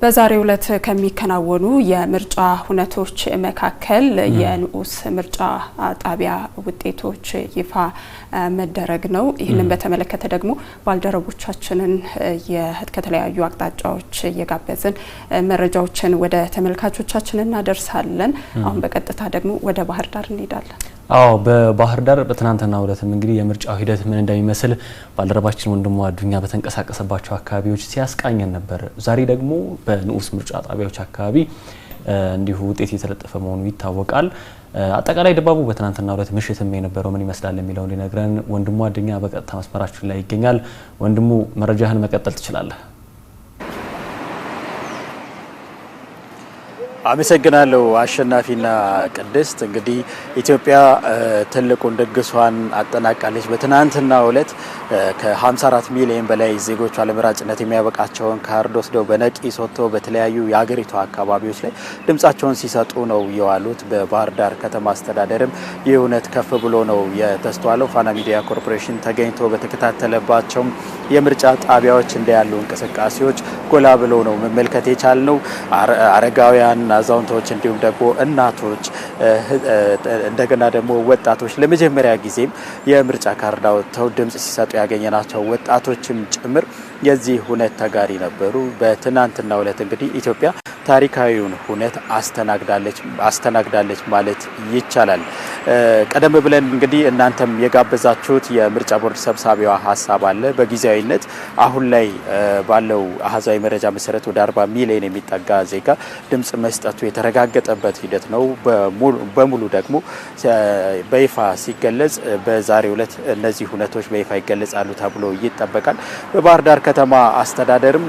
በዛሬው ዕለት ከሚከናወኑ የምርጫ ሁነቶች መካከል የንዑስ ምርጫ ጣቢያ ውጤቶች ይፋ መደረግ ነው። ይህንን በተመለከተ ደግሞ ባልደረቦቻችንን ከተለያዩ አቅጣጫዎች እየጋበዝን መረጃዎችን ወደ ተመልካቾቻችን እናደርሳለን። አሁን በቀጥታ ደግሞ ወደ ባህር ዳር እንሄዳለን። በባህር ዳር በትናንትናው ዕለት እንግዲህ የምርጫው ሂደት ምን እንደሚመስል ባልደረባችን ወንድሙ አዱኛ በተንቀሳቀሰባቸው አካባቢዎች ሲያስቃኘን ነበር። ዛሬ ደግሞ በንዑስ ምርጫ ጣቢያዎች አካባቢ እንዲሁ ውጤት የተለጠፈ መሆኑ ይታወቃል። አጠቃላይ ድባቡ በትናንትናው ዕለት ምሽትም የነበረው ምን ይመስላል የሚለው እንዲነግረን ወንድሙ አዱኛ በቀጥታ መስመራችን ላይ ይገኛል። ወንድሙ መረጃህን መቀጠል ትችላለህ። አመሰግናለሁ አሸናፊና ቅድስት። እንግዲህ ኢትዮጵያ ትልቁን ድግሷን አጠናቃለች። በትናንትናው ዕለት ከ54 ሚሊዮን በላይ ዜጎቿ ለምርጫነት የሚያበቃቸውን ካርድ ወስደው በነቂስ ወጥተው በተለያዩ የሀገሪቱ አካባቢዎች ላይ ድምጻቸውን ሲሰጡ ነው የዋሉት። በባህር ዳር ከተማ አስተዳደርም ይህ እውነት ከፍ ብሎ ነው የተስተዋለው። ፋና ሚዲያ ኮርፖሬሽን ተገኝቶ በተከታተለባቸው የምርጫ ጣቢያዎች እንዳያሉ እንቅስቃሴዎች ጎላ ብሎ ነው መመልከት የቻልነው። አረጋውያን፣ አዛውንቶች እንዲሁም ደግሞ እናቶች እንደገና ደግሞ ወጣቶች ለመጀመሪያ ጊዜም የምርጫ ካርድ አውጥተው ድምጽ ሲሰጡ ያገኘናቸው ወጣቶችም ጭምር የዚህ ሁነት ተጋሪ ነበሩ። በትናንትናው ዕለት እንግዲህ ኢትዮጵያ ታሪካዊውን ሁነት አስተናግዳለች ማለት ይቻላል። ቀደም ብለን እንግዲህ እናንተም የጋበዛችሁት የምርጫ ቦርድ ሰብሳቢዋ ሀሳብ አለ። በጊዜያዊነት አሁን ላይ ባለው አሃዛዊ መረጃ መሰረት ወደ 40 ሚሊዮን የሚጠጋ ዜጋ ድምጽ መስጠቱ የተረጋገጠበት ሂደት ነው። በሙሉ ደግሞ በይፋ ሲገለጽ በዛሬው ዕለት እነዚህ ሁነቶች በይፋ ይገለጻሉ ተብሎ ይጠበቃል። በባህር ዳር ከተማ አስተዳደርም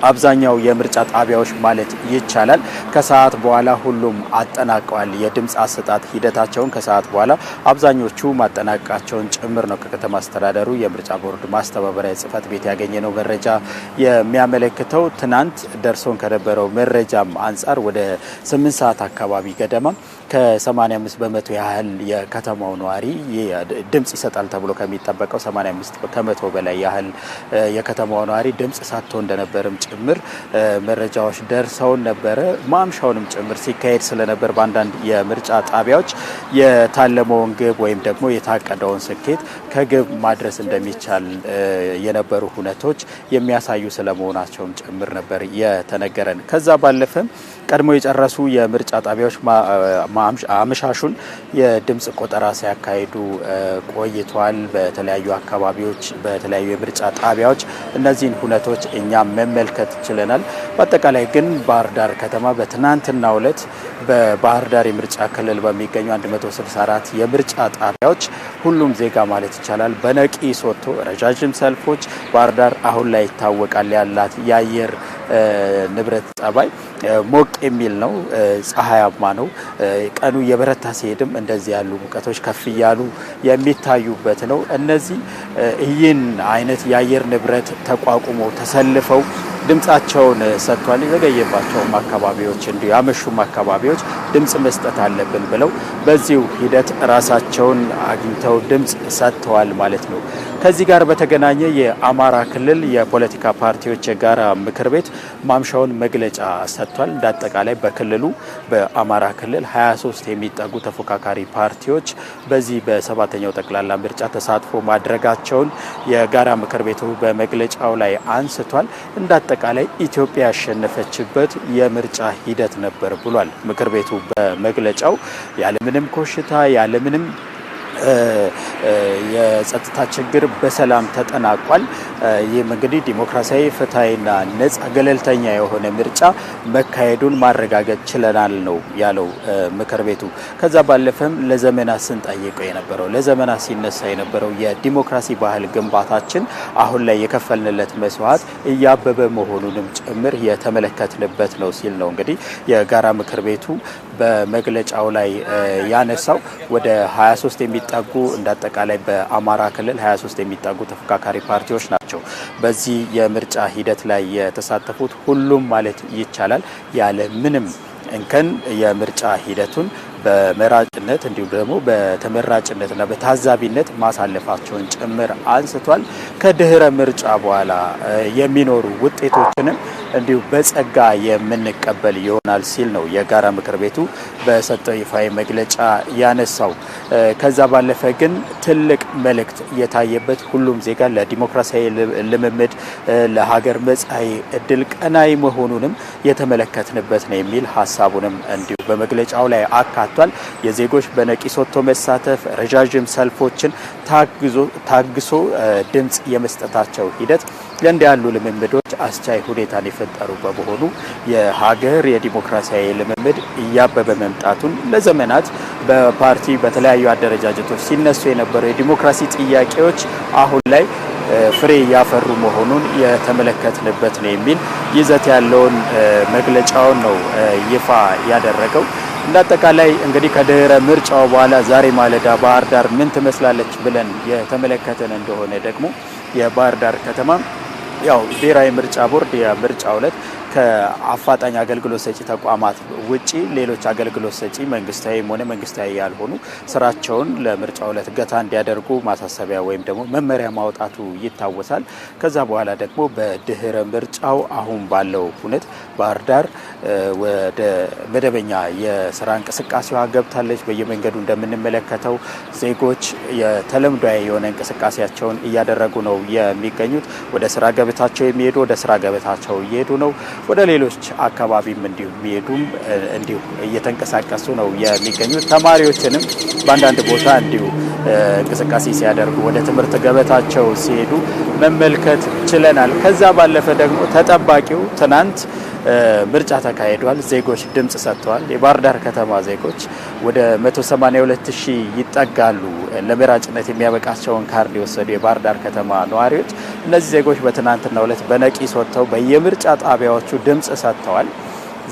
አብዛኛው የምርጫ ጣቢያዎች ማለት ይቻላል ከሰዓት በኋላ ሁሉም አጠናቀዋል። የድምጽ አሰጣጥ ሂደታቸውን ከሰዓት በኋላ አብዛኞቹ ማጠናቀቃቸውን ጭምር ነው ከከተማ አስተዳደሩ የምርጫ ቦርድ ማስተባበሪያ ጽሕፈት ቤት ያገኘነው መረጃ የሚያመለክተው። ትናንት ደርሶን ከነበረው መረጃም አንጻር ወደ 8 ሰዓት አካባቢ ገደማ ከ85 በመቶ ያህል የከተማው ነዋሪ ድምጽ ይሰጣል ተብሎ ከሚጠበቀው 85 ከመቶ በላይ ያህል የከተማው ነዋሪ ድምጽ ሰጥቶ እንደነበርም ጭምር መረጃዎች ደርሰውን ነበረ። ማምሻውንም ጭምር ሲካሄድ ስለነበር በአንዳንድ የምርጫ ጣቢያዎች የታለመውን ግብ ወይም ደግሞ የታቀደውን ስኬት ከግብ ማድረስ እንደሚቻል የነበሩ ሁነቶች የሚያሳዩ ስለመሆናቸውም ጭምር ነበር የተነገረን። ከዛ ባለፈ ቀድሞ የጨረሱ የምርጫ ጣቢያዎች አመሻሹን የድምጽ ቆጠራ ሲያካሂዱ ቆይቷል። በተለያዩ አካባቢዎች በተለያዩ የምርጫ ጣቢያዎች እነዚህን ሁነቶች እኛም መመልከት ችለናል። በአጠቃላይ ግን ባህር ዳር ከተማ በትናንትናው ዕለት በባህር ዳር የምርጫ ክልል በሚገኙ 164 የምርጫ ጣቢያዎች ሁሉም ዜጋ ማለት ይቻላል በነቂስ ወጥቶ ረጃጅም ሰልፎች ባህር ዳር አሁን ላይ ይታወቃል ያላት የአየር ንብረት ጸባይ ሞቅ የሚል ነው። ፀሐያማ ነው። ቀኑ የበረታ ሲሄድም እንደዚህ ያሉ ሙቀቶች ከፍ እያሉ የሚታዩበት ነው። እነዚህ ይህን አይነት የአየር ንብረት ተቋቁሞ ተሰልፈው ድምጻቸውን ሰጥቷል። የዘገየባቸውም አካባቢዎች እንዲሁ ያመሹም አካባቢዎች ድምጽ መስጠት አለብን ብለው በዚሁ ሂደት ራሳቸውን አግኝተው ድምጽ ሰጥተዋል ማለት ነው። ከዚህ ጋር በተገናኘ የአማራ ክልል የፖለቲካ ፓርቲዎች የጋራ ምክር ቤት ማምሻውን መግለጫ ሰጥቷል። እንዳጠቃላይ በክልሉ በአማራ ክልል 23 የሚጠጉ ተፎካካሪ ፓርቲዎች በዚህ በሰባተኛው ጠቅላላ ምርጫ ተሳትፎ ማድረጋቸውን የጋራ ምክር ቤቱ በመግለጫው ላይ አንስቷል። እንዳጠቃላይ ኢትዮጵያ ያሸነፈችበት የምርጫ ሂደት ነበር ብሏል ምክር ቤቱ በመግለጫው። ያለምንም ኮሽታ ያለምንም የጸጥታ ችግር በሰላም ተጠናቋል። ይህም እንግዲህ ዲሞክራሲያዊ ፍትሐዊና ነጻ ገለልተኛ የሆነ ምርጫ መካሄዱን ማረጋገጥ ችለናል ነው ያለው ምክር ቤቱ። ከዛ ባለፈም ለዘመናት ስንጠይቀው የነበረው ለዘመናት ሲነሳ የነበረው የዲሞክራሲ ባህል ግንባታችን አሁን ላይ የከፈልንለት መስዋዕት እያበበ መሆኑንም ጭምር የተመለከትንበት ነው ሲል ነው እንግዲህ የጋራ ምክር ቤቱ በመግለጫው ላይ ያነሳው። ወደ 23 የሚጠጉ እንዳጠቃላይ በአማራ ክልል 23 የሚጠጉ ተፎካካሪ ፓርቲዎች ናቸው በዚህ የምርጫ ሂደት ላይ የተሳተፉት። ሁሉም ማለት ይቻላል ያለ ምንም እንከን የምርጫ ሂደቱን በመራጭነት እንዲሁም ደግሞ በተመራጭነትና በታዛቢነት ማሳለፋቸውን ጭምር አንስቷል። ከድህረ ምርጫ በኋላ የሚኖሩ ውጤቶችንም እንዲሁ በጸጋ የምንቀበል ይሆናል ሲል ነው የጋራ ምክር ቤቱ በሰጠው ይፋዊ መግለጫ ያነሳው። ከዛ ባለፈ ግን ትልቅ መልእክት የታየበት ሁሉም ዜጋ ለዲሞክራሲያዊ ልምምድ ለሀገር መጻኢ እድል ቀናይ መሆኑንም የተመለከትንበት ነው የሚል ሀሳቡንም እንዲሁ በመግለጫው ላይ አካቷል። የዜጎች በነቂስ ወጥቶ መሳተፍ ረዣዥም ሰልፎችን ታግሶ ድምጽ የመስጠታቸው ሂደት ለእንዲህ ያሉ ልምምዶች አስቻይ ሁኔታን የፈጠሩ በመሆኑ የሀገር የዲሞክራሲያዊ ልምምድ እያበበ መምጣቱን ለዘመናት በፓርቲ በተለያዩ አደረጃጀቶች ሲነሱ የነበሩ የዲሞክራሲ ጥያቄዎች አሁን ላይ ፍሬ እያፈሩ መሆኑን የተመለከትንበት ነው የሚል ይዘት ያለውን መግለጫውን ነው ይፋ ያደረገው። እንዳጠቃላይ እንግዲህ ከድህረ ምርጫው በኋላ ዛሬ ማለዳ ባህር ዳር ምን ትመስላለች ብለን የተመለከተን እንደሆነ ደግሞ የባህር ዳር ከተማ ያው ብሔራዊ ምርጫ ቦርድ የምርጫው ዕለት ከአፋጣኝ አገልግሎት ሰጪ ተቋማት ውጪ ሌሎች አገልግሎት ሰጪ መንግስታዊም ሆነ መንግስታዊ ያልሆኑ ስራቸውን ለምርጫው ዕለት ገታ እንዲያደርጉ ማሳሰቢያ ወይም ደግሞ መመሪያ ማውጣቱ ይታወሳል። ከዛ በኋላ ደግሞ በድህረ ምርጫው አሁን ባለው ሁኔታ ባህር ዳር ወደ መደበኛ የስራ እንቅስቃሴዋ ገብታለች። በየመንገዱ እንደምንመለከተው ዜጎች የተለምዷዊ የሆነ እንቅስቃሴያቸውን እያደረጉ ነው የሚገኙት። ወደ ስራ ገበታቸው የሚሄዱ ወደ ስራ ገበታቸው እየሄዱ ነው። ወደ ሌሎች አካባቢም የሚሄዱም እንዲሁ እየተንቀሳቀሱ ነው የሚገኙት። ተማሪዎችንም በአንዳንድ ቦታ እንዲሁ እንቅስቃሴ ሲያደርጉ ወደ ትምህርት ገበታቸው ሲሄዱ መመልከት ችለናል። ከዛ ባለፈ ደግሞ ተጠባቂው ትናንት ምርጫ ተካሂዷል። ዜጎች ድምጽ ሰጥተዋል። የባህር ዳር ከተማ ዜጎች ወደ 182,000 ይጠጋሉ። ለመራጭነት የሚያበቃቸውን ካርድ የወሰዱ የባህር ዳር ከተማ ነዋሪዎች እነዚህ ዜጎች በትናንትናው ዕለት በነቂስ ወጥተው በየምርጫ ጣቢያዎቹ ድምጽ ሰጥተዋል።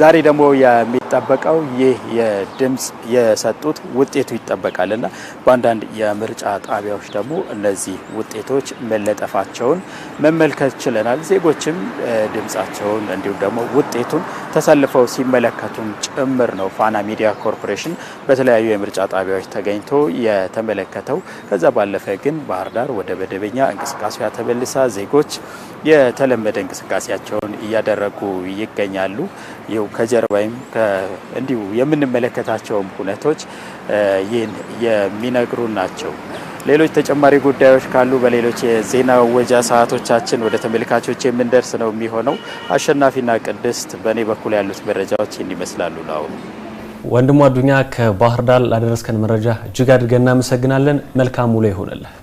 ዛሬ ደግሞ የሚጠበቀው ይህ የድምጽ የሰጡት ውጤቱ ይጠበቃልና በአንዳንድ የምርጫ ጣቢያዎች ደግሞ እነዚህ ውጤቶች መለጠፋቸውን መመልከት ችለናል። ዜጎችም ድምጻቸውን እንዲሁም ደግሞ ውጤቱን ተሰልፈው ሲመለከቱም ጭምር ነው ፋና ሚዲያ ኮርፖሬሽን በተለያዩ የምርጫ ጣቢያዎች ተገኝቶ የተመለከተው። ከዛ ባለፈ ግን ባህር ዳር ወደ መደበኛ እንቅስቃሴዋ ተመልሳ ዜጎች የተለመደ እንቅስቃሴያቸውን እያደረጉ ይገኛሉ። ይኸው ከጀርባይም እንዲሁ የምንመለከታቸውም ሁነቶች ይህን የሚነግሩ ናቸው። ሌሎች ተጨማሪ ጉዳዮች ካሉ በሌሎች የዜና ወጃ ሰዓቶቻችን ወደ ተመልካቾች የምንደርስ ነው የሚሆነው። አሸናፊና ቅድስት በእኔ በኩል ያሉት መረጃዎች ይመስላሉ ነው። ወንድሙ አዱኛ ከባህር ዳር ላደረስከን መረጃ እጅግ አድርገን እናመሰግናለን። መልካም ውሎ ይሆንልህ።